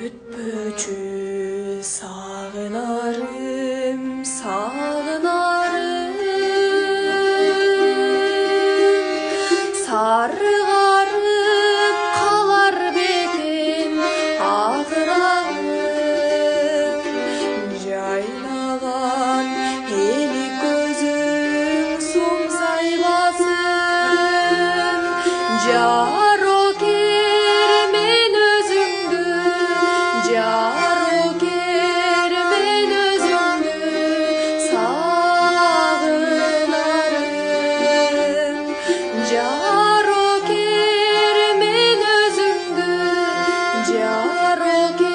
Ütpücü sağınarım, sağınarım. Sarıgarıp kalar bekim ağırağım. Caylagan eli gözüm sumsaymasın. Jaro kermen özüngü, jaro kermen özüngü sağınarım. Jaro kermen özüngü, jaro kermen